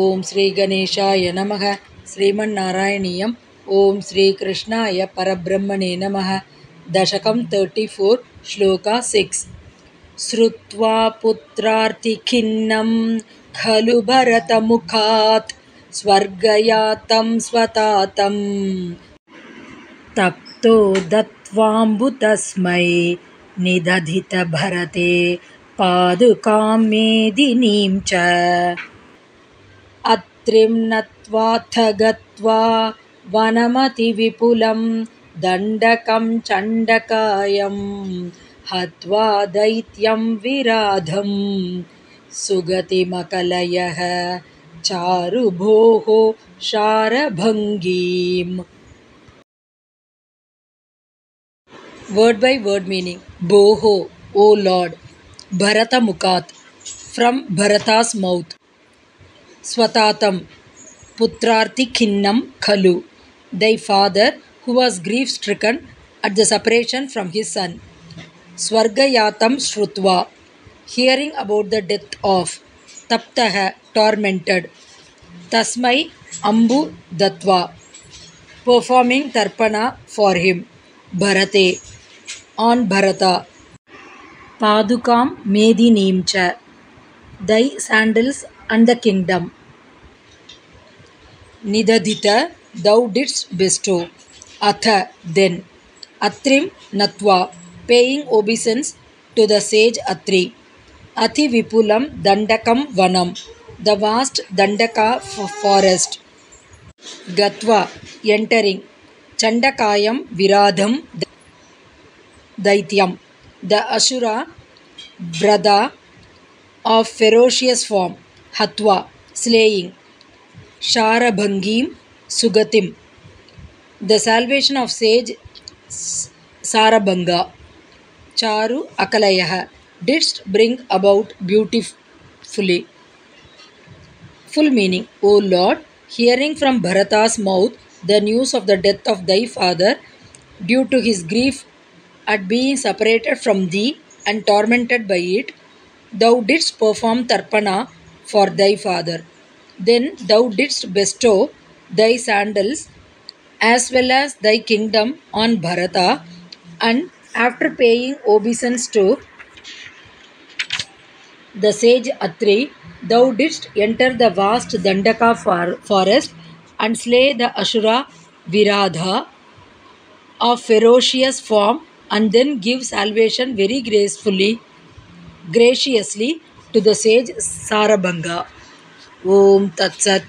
ఓం శ్రీ గణేశాయ నమః. శ్రీమన్నారాయణీయం. ఓం శ్రీకృష్ణాయ పరబ్రహ్మణే నమః. దశకం 34, శ్లోక 6. శ్రుత్వా పుత్రార్తిఖిన్నం ఖలు భరతముఖాత్ స్వర్గయాతం స్వతాతం తప్తో దత్వాంబు తస్మై నిదధిత భరతే పాదుకాం మేదినీం చ అత్రిం నత్వాథ గత్వా వనమతి విపులం దండకం చండకాయం హత్వా దైత్యం విరాధం సుగతిమకలయః చారుభోః శారభంగీం. Word by word meaning. Boho, O Lord. Bharata Mukhat, from Bharata's mouth. Swatatam, Putrarthi Khinnam Khalu, thy father who was grief stricken at the separation from his son. Swargayatam Shrutva, hearing about the death of. Taptaha, tormented. Tasmai Ambu Datva, performing Tarpana for him. Bharate, on Bharata. Padukam Medineem cha, thy sandals and the kingdom. Nidadhita, thou didst bestow. Atha, then. Atrim Natva, paying obeisance to the sage Atri. Ati Vipulam Dandakam Vanam, the vast Dandaka forest. Gatva, entering. Chandakayam Viradham Daityam, the Ashura brother of ferocious form. Hatva, slaying. Sharabhangim Sugatim, the salvation of sage Sarabhanga. Charu Akalayah, didst bring about beautifully. Full meaning. O Lord, hearing from Bharata's mouth the news of the death of thy father due to his grief at being separated from thee and tormented by it, thou didst perform Tarpana for thy father. Then thou didst bestow thy sandals as well as thy kingdom on Bharata, and after paying obeisance to the sage Atri, thou didst enter the vast Dandaka forest and slay the Ashura Viradha of ferocious form, and then give salvation very graciously to the sage Sarabhanga. Om Tat Sat.